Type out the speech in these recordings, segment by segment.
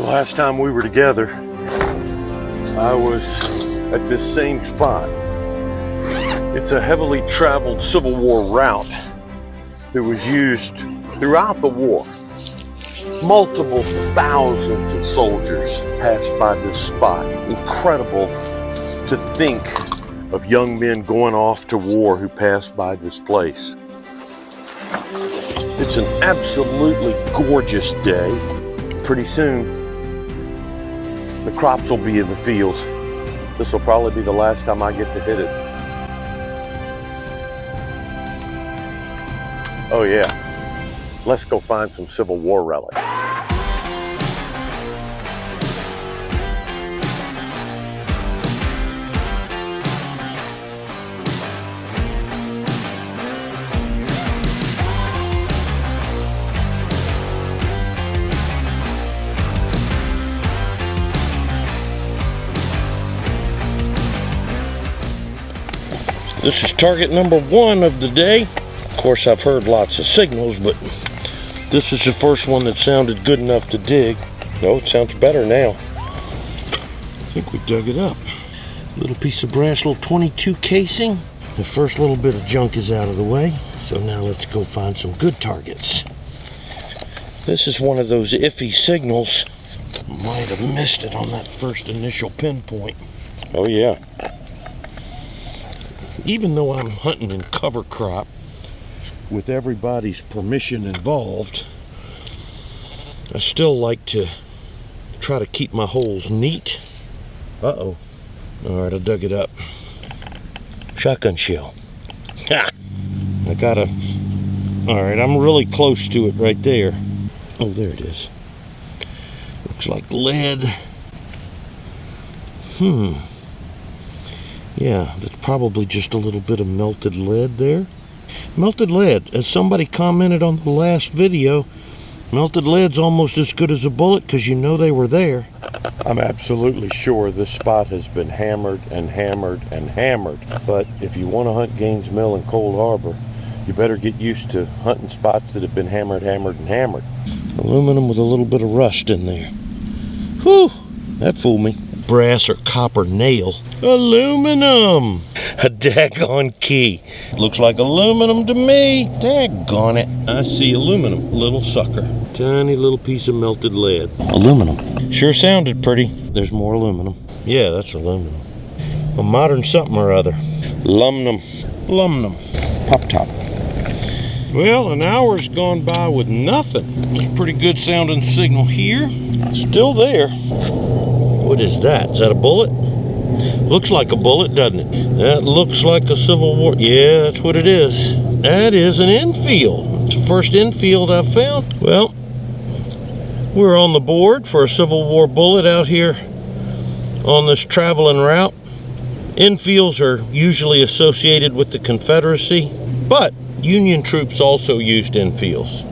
The last time we were together, I was at this same spot. It's a heavily traveled Civil War route that was used throughout the war. Multiple thousands of soldiers passed by this spot. Incredible to think of young men going off to war who passed by this place. It's an absolutely gorgeous day. Pretty soon, the crops will be in the field. This will probably be the last time I get to hit it. Oh yeah, let's go find some Civil War relics. This is target number 1 of the day. Of course, I've heard lots of signals, but this is the first one that sounded good enough to dig. No, it sounds better now. I think we dug it up. Little piece of brass, little 22 casing. The first little bit of junk is out of the way. So now let's go find some good targets. This is one of those iffy signals. Might have missed it on that first initial pinpoint. Oh yeah. Even though I'm hunting in cover crop, with everybody's permission involved, I still like to try to keep my holes neat. Uh-oh. All right, I dug it up. Shotgun shell. Ha! I gotta... All right, I'm really close to it right there. Oh, there it is. Looks like lead. Yeah, that's probably just a little bit of melted lead there. Melted lead, as somebody commented on the last video, melted lead's almost as good as a bullet because you know they were there. I'm absolutely sure this spot has been hammered and hammered and hammered. But if you want to hunt Gaines Mill and Cold Harbor, you better get used to hunting spots that have been hammered, hammered, and hammered. Aluminum with a little bit of rust in there. Whew, that fooled me. Brass or copper nail. Aluminum! A daggone key. Looks like aluminum to me. Daggone it. I see aluminum. Little sucker. Tiny little piece of melted lead. Aluminum. Sure sounded pretty. There's more aluminum. Yeah, that's aluminum. A modern something or other. Aluminum. Aluminum. Pop top. Well, an hour's gone by with nothing. It's a pretty good sounding signal here. Still there. What is that? Is that a bullet? Looks like a bullet, doesn't it? That looks like a Civil War. Yeah, that's what it is. That is an infield. It's the first infield I've found. Well, we're on the board for a Civil War bullet out here on this traveling route. Infields are usually associated with the Confederacy, but Union troops also used infields.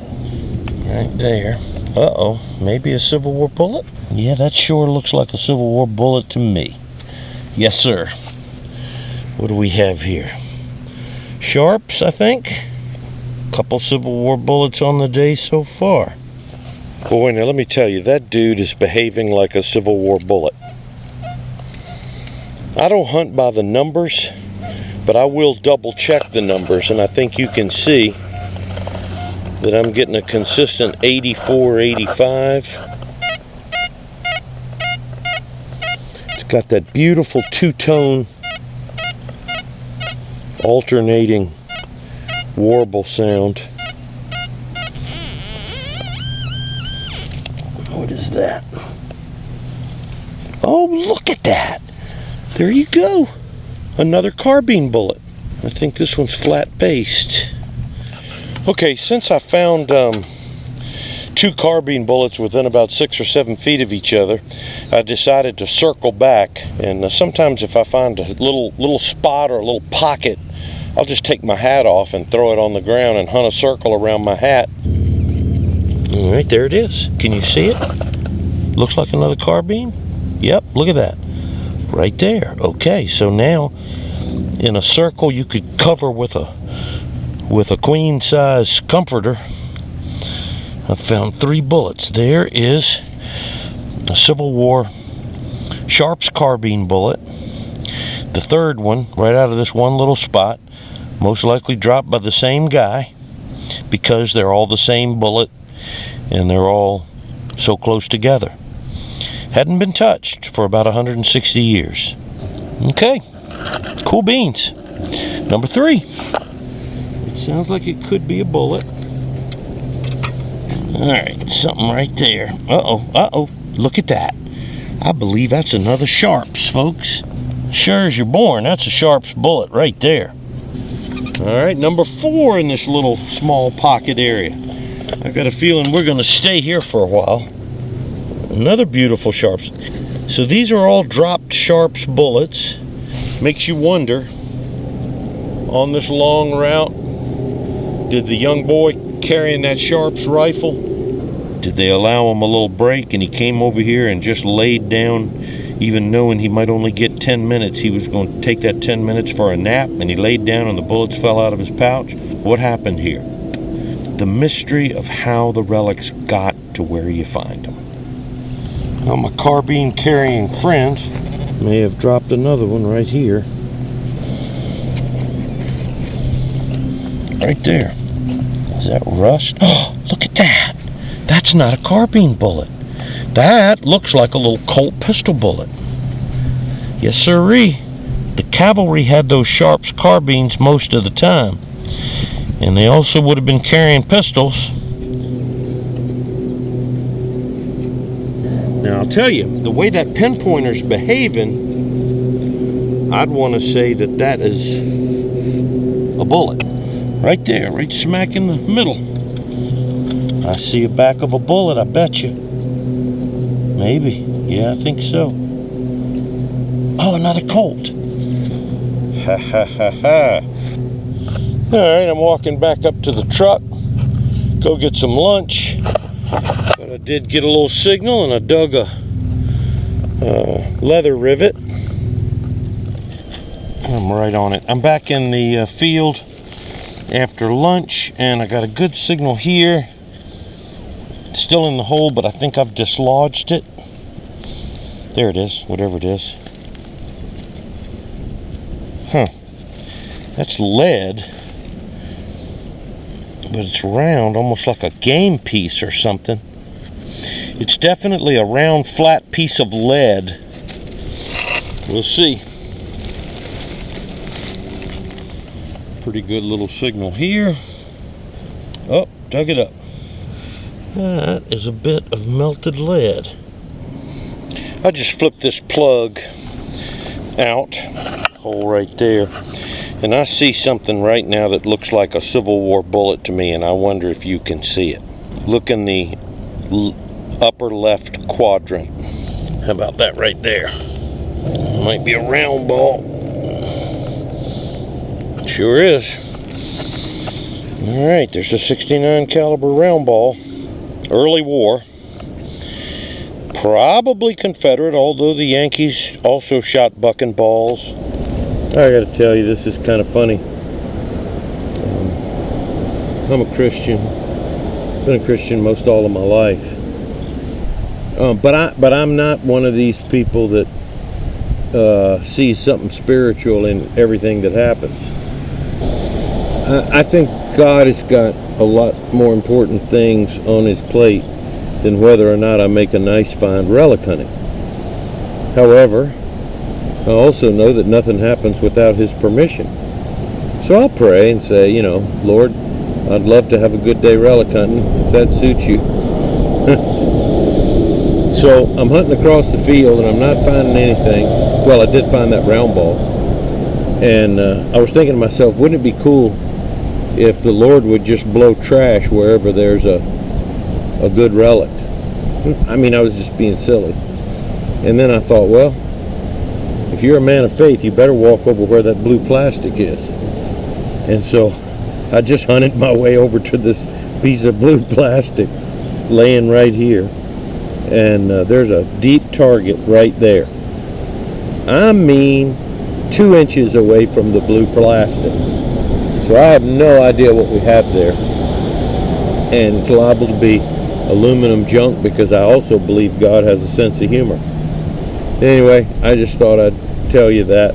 Right there. Uh-oh, maybe a Civil War bullet? Yeah, that sure looks like a Civil War bullet to me. Yes, sir. What do we have here? Sharps, I think. Couple Civil War bullets on the day so far. Boy, now let me tell you, that dude is behaving like a Civil War bullet. I don't hunt by the numbers, but I will double check the numbers, and I think you can see that I'm getting a consistent 84, 85. It's got that beautiful two-tone alternating warble sound. What is that? Oh, look at that. There you go. Another carbine bullet. I think this one's flat based. Okay, since I found 2 carbine bullets within about 6 or 7 feet of each other, I decided to circle back. And sometimes if I find a little spot or a little pocket, I'll just take my hat off and throw it on the ground and hunt a circle around my hat. All right, there it is. Can you see it? Looks like another carbine. Yep, look at that. Right there. Okay, so now in a circle you could cover with a queen size comforter. I found 3 bullets. There is a Civil War Sharps carbine bullet. The third one, right out of this one little spot, most likely dropped by the same guy, because they're all the same bullet and they're all so close together. Hadn't been touched for about 160 years. Okay, cool beans. Number 3. It sounds like it could be a bullet. Alright, something right there. Uh-oh, look at that. I believe that's another Sharps, folks. Sure as you're born, that's a Sharps bullet right there. Alright, number 4 in this little small pocket area. I got a feeling we're going to stay here for a while. Another beautiful Sharps. So these are all dropped Sharps bullets. Makes you wonder, on this long route, did the young boy carrying that Sharps rifle, did they allow him a little break and he came over here and just laid down, even knowing he might only get 10 minutes, he was going to take that 10 minutes for a nap, and he laid down and the bullets fell out of his pouch? What happened here? The mystery of how the relics got to where you find them. Well, my carbine carrying friend may have dropped another one right here. Right there. Is that rust? Oh, look at that. That's not a carbine bullet. That looks like a little Colt pistol bullet. Yes, sirree. The cavalry had those Sharps carbines most of the time. And they also would have been carrying pistols. Now, I'll tell you, the way that pinpointer's behaving, I'd want to say that that is a bullet. Right there, right smack in the middle. I see a back of a bullet, I bet you. Maybe. Yeah, I think so. Oh, another Colt. Ha ha ha ha. Alright, I'm walking back up to the truck. Go get some lunch. But I did get a little signal and I dug a leather rivet. I'm right on it. I'm back in the field after lunch and I got a good signal here. It's still in the hole, but I think I've dislodged it. There it is, whatever it is. Huh. That's lead. But it's round, almost like a game piece or something. It's definitely a round, flat piece of lead. We'll see. Pretty good little signal here. Oh, dug it up. That is a bit of melted lead. I just flipped this plug out, hole right there, and I see something right now that looks like a Civil War bullet to me, and I wonder if you can see it. Look in the upper left quadrant. How about that right there? Might be a round ball. Sure is. Alright, there's a 69 caliber round ball. Early war. Probably Confederate, although the Yankees also shot bucking balls. I gotta tell you, this is kind of funny. I'm a Christian. Been a Christian most all of my life. But I'm not one of these people that sees something spiritual in everything that happens. I think God has got a lot more important things on his plate than whether or not I make a nice find relic hunting. However, I also know that nothing happens without his permission. So I'll pray and say, you know, Lord, I'd love to have a good day relic hunting if that suits you. So I'm hunting across the field and I'm not finding anything. Well, I did find that round ball. And I was thinking to myself, wouldn't it be cool if the Lord would just blow trash wherever there's a good relic? I mean, I was just being silly. And then I thought, well, if you're a man of faith, you better walk over where that blue plastic is. And so I just hunted my way over to this piece of blue plastic laying right here. And there's a deep target right there. I mean, 2 inches away from the blue plastic. So I have no idea what we have there. And it's liable to be aluminum junk because I also believe God has a sense of humor. Anyway, I just thought I'd tell you that.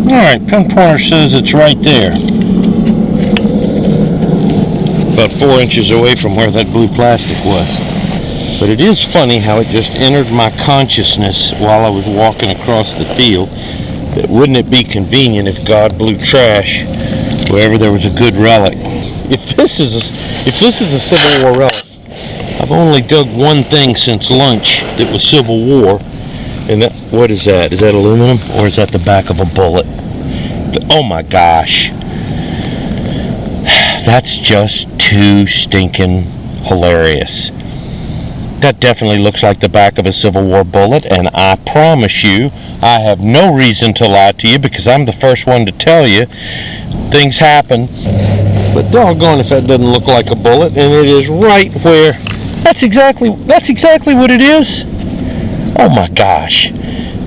Alright, pinpointer says it's right there. About 4 inches away from where that blue plastic was. But it is funny how it just entered my consciousness while I was walking across the field that wouldn't it be convenient if God blew trash wherever there was a good relic. If this is a Civil War relic, I've only dug one thing since lunch that was Civil War. And that, what is that? Is that aluminum or is that the back of a bullet? Oh my gosh. That's just too stinking hilarious. That definitely looks like the back of a Civil War bullet, and I promise you, I have no reason to lie to you because I'm the first one to tell you things happen. But doggone if that doesn't look like a bullet, and it is right where. That's exactly what it is. Oh my gosh,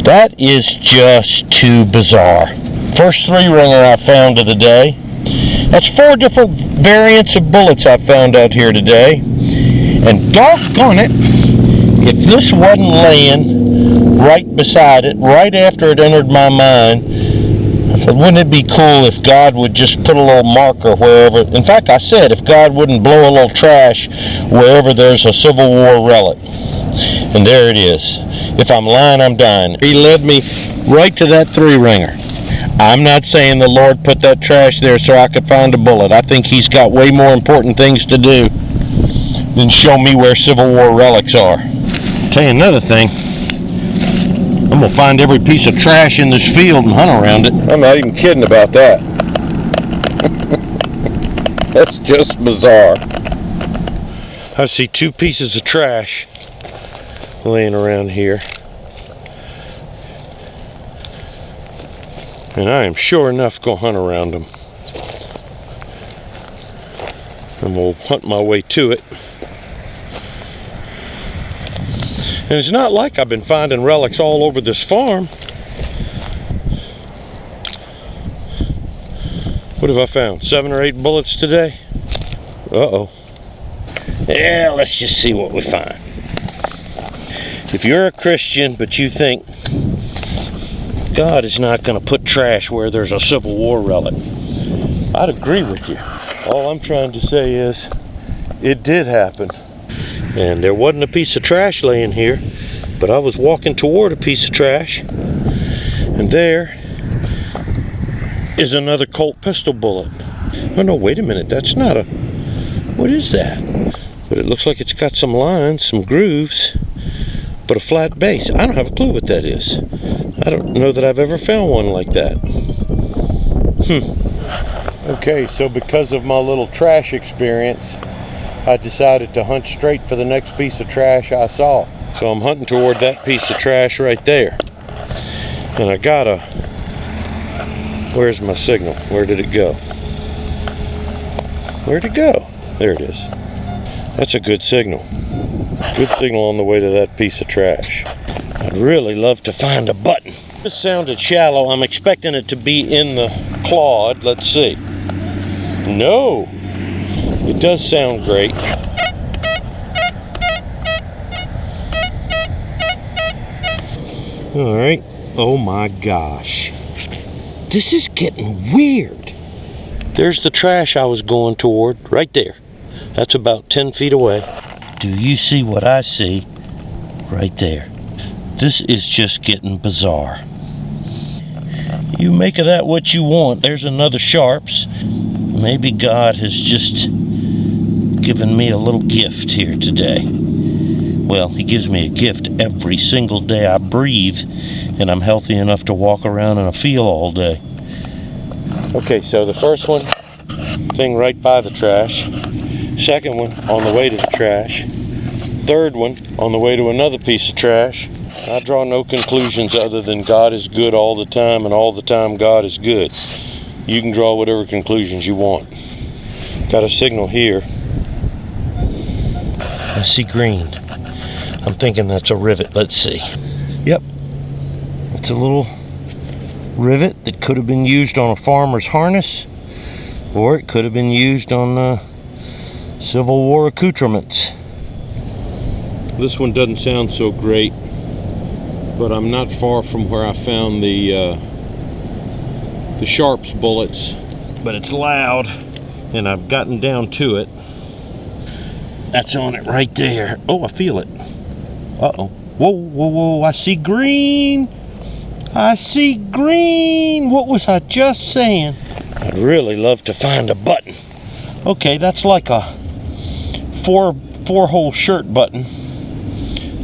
that is just too bizarre. First 3-ringer I found of the day. That's 4 different variants of bullets I found out here today. And doggone it, if this wasn't laying right beside it, right after it entered my mind, I thought, wouldn't it be cool if God would just put a little marker wherever, in fact I said, if God wouldn't blow a little trash wherever there's a Civil War relic. And there it is. If I'm lying, I'm dying. He led me right to that 3-ringer. I'm not saying the Lord put that trash there so I could find a bullet. I think he's got way more important things to do than show me where Civil War relics are. Tell you another thing, I'm gonna find every piece of trash in this field and hunt around it. I'm not even kidding about that. That's just bizarre. I see 2 pieces of trash laying around here. And I am sure enough gonna hunt around them. And we'll hunt my way to it. And it's not like I've been finding relics all over this farm. What have I found? 7 or 8 bullets today? Uh-oh. Yeah, let's just see what we find. If you're a Christian, but you think God is not going to put trash where there's a Civil War relic, I'd agree with you. All I'm trying to say is, it did happen. And there wasn't a piece of trash laying here, but I was walking toward a piece of trash, and there is another Colt pistol bullet. Oh no, wait a minute, that's not a, what is that? But it looks like it's got some lines, some grooves, but a flat base. I don't have a clue what that is. I don't know that I've ever found one like that. Okay, so because of my little trash experience, I decided to hunt straight for the next piece of trash I saw. So I'm hunting toward that piece of trash right there. And I got a, where's my signal? Where did it go? Where'd it go? There it is. That's a good signal. Good signal on the way to that piece of trash. I'd really love to find a button. This sounded shallow. I'm expecting it to be in the clod. Let's see. No. It does sound great. All right. Oh my gosh. This is getting weird. There's the trash I was going toward, right there. That's about 10 feet away. Do you see what I see? Right there. This is just getting bizarre. You make of that what you want. There's another Sharps. Maybe God has just given me a little gift here today. Well, he gives me a gift every single day I breathe, and I'm healthy enough to walk around in a field all day. Okay, so the first one, thing right by the trash. Second one, on the way to the trash. Third one, on the way to another piece of trash. I draw no conclusions other than God is good all the time, and all the time God is good. You can draw whatever conclusions you want. Got a signal here. I see green. I'm thinking that's a rivet. Let's see. Yep. It's a little rivet that could have been used on a farmer's harness, or it could have been used on Civil War accoutrements. This one doesn't sound so great, but I'm not far from where I found the Sharps bullets. But it's loud, and I've gotten down to it. That's on it right there. Oh, I feel it. Uh-oh. Whoa, whoa, whoa, I see green. I see green. What was I just saying? I'd really love to find a button. Okay, that's like a four-hole shirt button.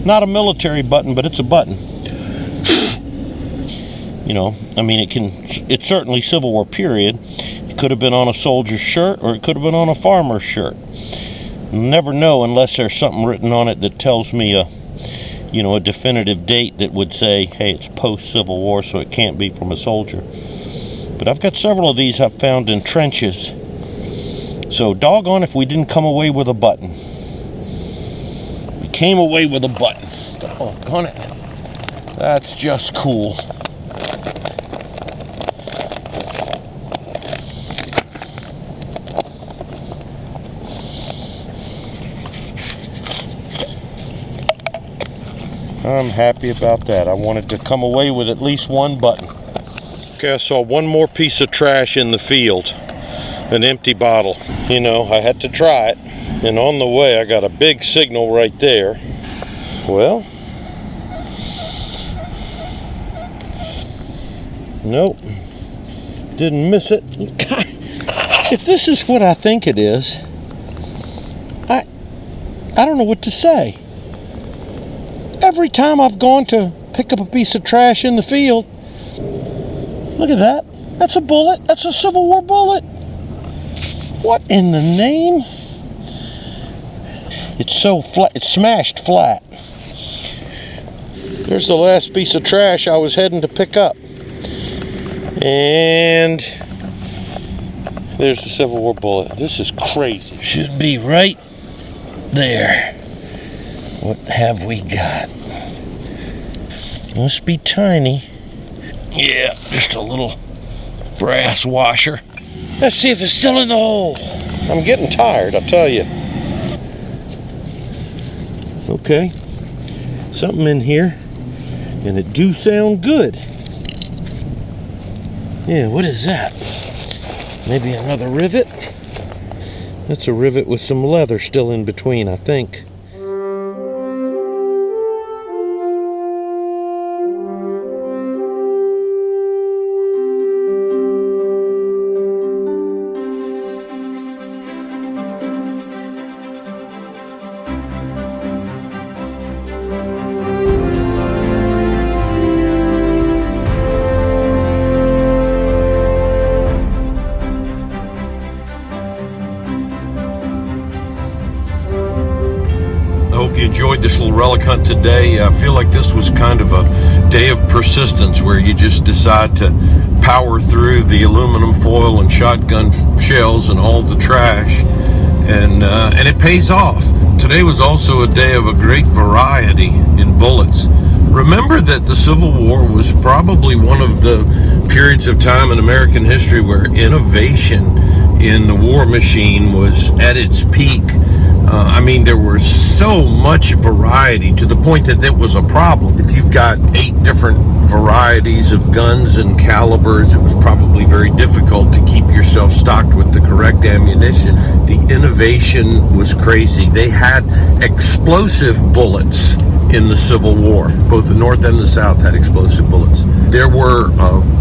Not a military button, but it's a button. You know, I mean, it's certainly Civil War period. It could have been on a soldier's shirt, or it could have been on a farmer's shirt. You'll never know unless there's something written on it that tells me a definitive date that would say, hey, it's post-Civil War, so it can't be from a soldier. But I've got several of these I've found in trenches. So doggone if we didn't come away with a button. We came away with a button. Doggone it. That's just cool. I'm happy about that. I wanted to come away with at least one button. Okay, I saw one more piece of trash in the field. An empty bottle. You know, I had to try it. And on the way, I got a big signal right there. Well, nope. Didn't miss it. If this is what I think it is, I don't know what to say. Every time I've gone to pick up a piece of trash in the field, look at that. That's a bullet. That's a Civil War bullet. What in the name? It's so flat. It's smashed flat. There's the last piece of trash I was heading to pick up. And there's the Civil War bullet. This is crazy. Should be right there. What have we got? Must be tiny. Yeah, just a little brass washer. Let's see if it's still in the hole. I'm getting tired, I'll tell you. Okay, something in here, and it do sound good. Yeah, what is that? Maybe another rivet? That's a rivet with some leather still in between, I think. You enjoyed this little relic hunt today. I feel like this was kind of a day of persistence where you just decide to power through the aluminum foil and shotgun shells and all the trash, and it pays off. Today was also a day of a great variety in bullets. Remember that the Civil War was probably one of the periods of time in American history where innovation in the war machine was at its peak. I mean, there was so much variety to the point that it was a problem. If you've got 8 different varieties of guns and calibers, it was probably very difficult to keep yourself stocked with the correct ammunition. The innovation was crazy. They had explosive bullets in the Civil War. Both the North and the South had explosive bullets. There were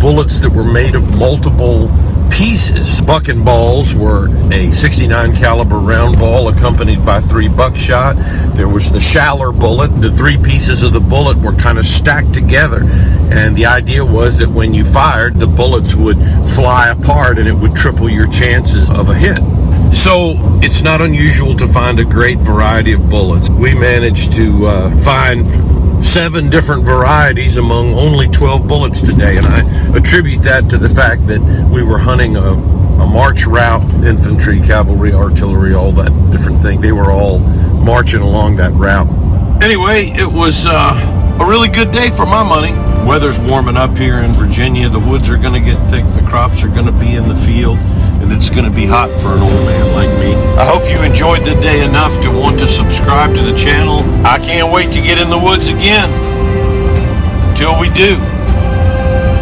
bullets that were made of multiple pieces. Bucking balls were a 69 caliber round ball accompanied by 3 buckshot. There was the Schaller bullet. The 3 pieces of the bullet were kind of stacked together, and the idea was that when you fired, the bullets would fly apart and it would triple your chances of a hit. So it's not unusual to find a great variety of bullets. We managed to find 7 different varieties among only 12 bullets today, and I attribute that to the fact that we were hunting a march route, infantry, cavalry, artillery, all that different thing. They were all marching along that route. Anyway, it was a really good day for my money. Weather's warming up here in Virginia. The woods are going to get thick. The crops are going to be in the field. And it's going to be hot for an old man like me. I hope you enjoyed the day enough to want to subscribe to the channel. I can't wait to get in the woods again. Until we do,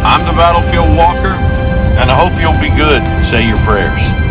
I'm the Battlefield Walker, and I hope you'll be good. Say your prayers.